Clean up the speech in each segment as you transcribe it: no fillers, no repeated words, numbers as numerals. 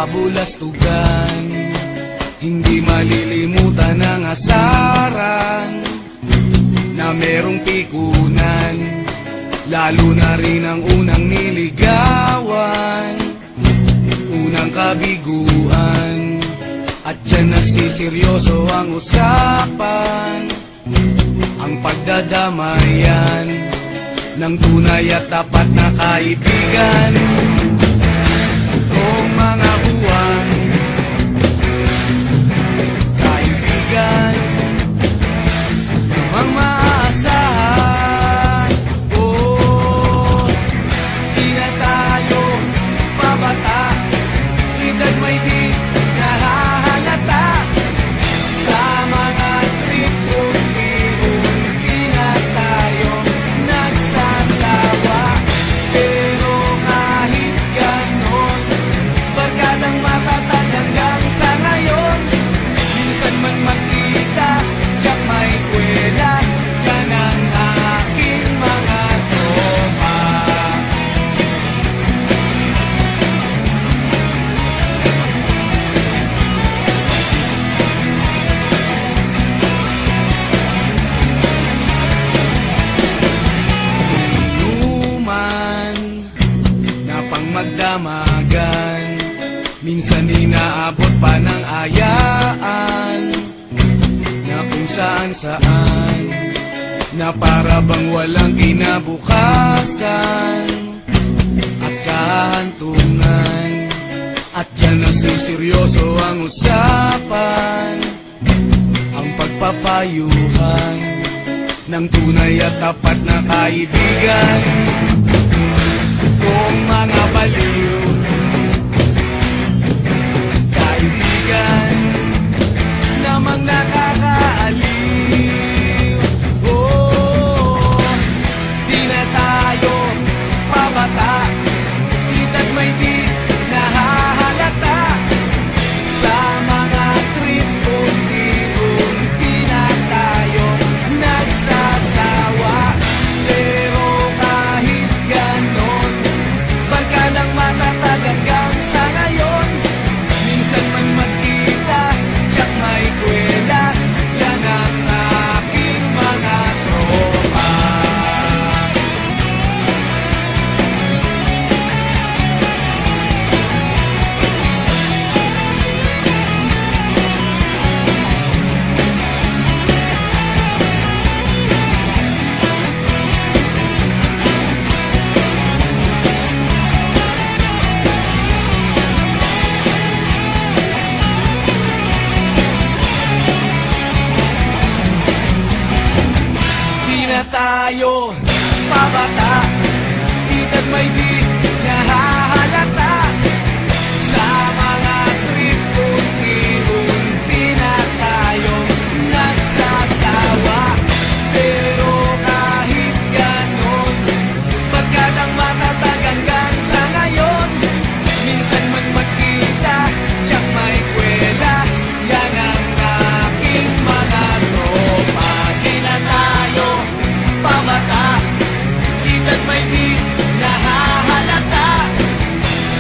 kabulastugan. Hindi malilimutan ang asaran na merong pikunan, lalo na rin ang unang niligawan, unang kabiguan. At dyan nasiseryoso ang usapan, ang pagdadamayan ng tunay at tapat na kaibigan. Kung mga buwan, kaibigan, ang maaasahan. Oh, di na tayo pabata, edad may di nahahalata. Sa mga trip-trip-trip, di na tayo nagsasawa. Pero kahit ganon, barkadang matatag hanggang sa ngayon. Minsan man magkita, tiyak may kwela, yan ang aking mga tropa. Inuman na pang magdamagan, minsan inaabot pa ng ayaan, na kung saan-saan, na para bang walang kinabukasan at kahantungan. At dyan nasiseryoso ang usapan, ang pagpapayuhan ng tunay at tapat na kaibigan. Kung mga baliw, kaibigan, namang nakakaaliw. Oh, di na tayo pabata, edad may di nahahalata. Sa mga trip-trip-trip, di na tayo nagsasawa. Pero kahit ganon, barkadang matatag hanggang sa ngayon. Minsan man magkita, tiyak may kwela, yan ang aking mga tropa. Di na tayo pabata, edad may di nahahalata. Sa mga trip-trip-trip, di na tayo nagsasawa. Pero kahit ganon, barkadang matatag hanggang sa ngayon. Minsan man magkita, tiyak may kwela, yan ang aking mga tropa. Di na tayo pabata, edad may di nahahalata.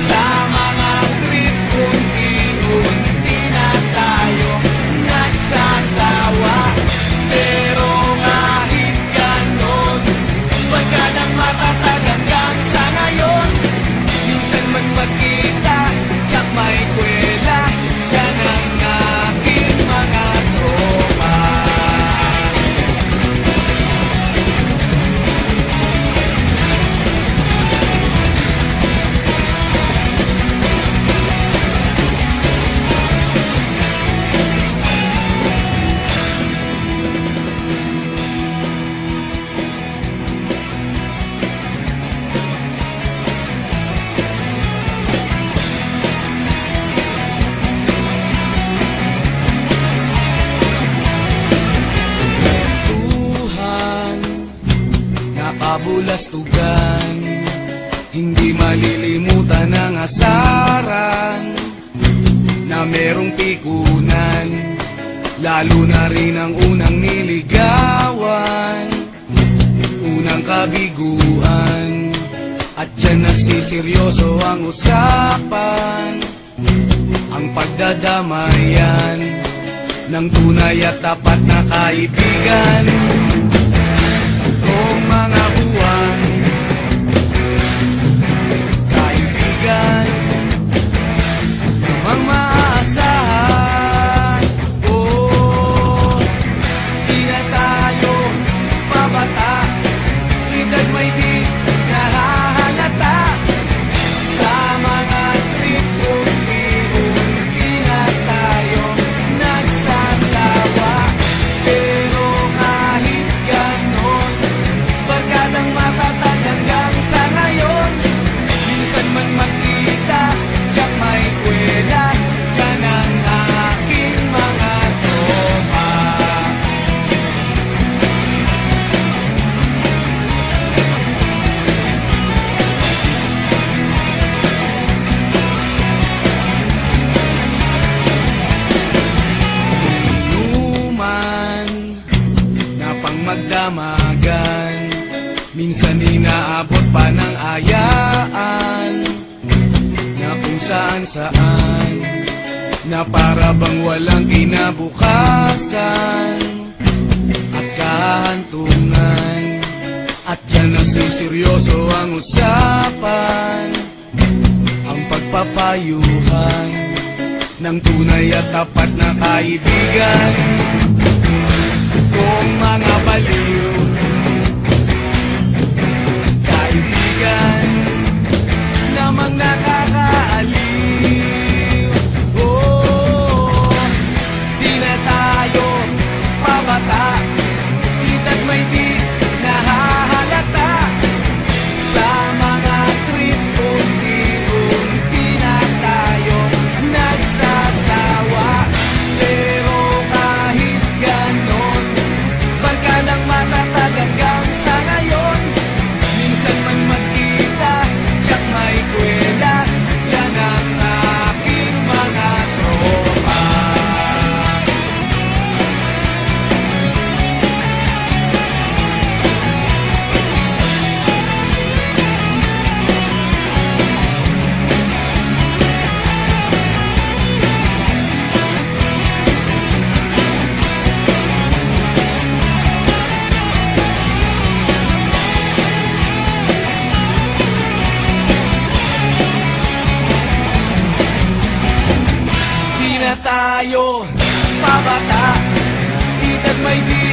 Sa mga trip-trip-trip, di na tayo nagsasawa. Pero kahit ganon, barkadang matatag hanggang sa ngayon. Minsan man magkita, tiyak may kwela, yan ang aking mga tropa. Kabulastugan, hindi malilimutan ang asaran na merong pikunan, lalo na rin ang unang niligawan, unang kabiguan. At dyan nasiseryoso ang usapan, ang pagdadamayan ng tunay at tapat na kaibigan. Kung mga buwan, kaibigan, namang maaasahan. Oh, di na tayo babata, edad may di nahahalata. Sa mga trip unti-unti na tayo nagsasawa. Pero kahit ganon, barkadang matatag hanggang sa ngayon. Minsan man magkita, tiyak may kwela, yan ang aking mga tropa. Inuman na pang magdamagan, minsan inaabot pa ng ayaan, na kung saan-saan, na para bang walang kinabukasan at kahantungan. At yan na seryoso ang usapan, ang pagpapayuhan ng tunay at tapat na kaibigan. Kung mga baliw, kaibigan, namang nakakaaliw. Oh, di na tayo pabata, edad may di nahahalata. Sa mga trip unti-unti na tayo nagsasawa. Pero kahit ganon, barkadang matatag hanggang sa ngayon. Minsan man magkita, tiyak may kwela, yan ang aking mga tropa. Di na tayo pabata, edad may di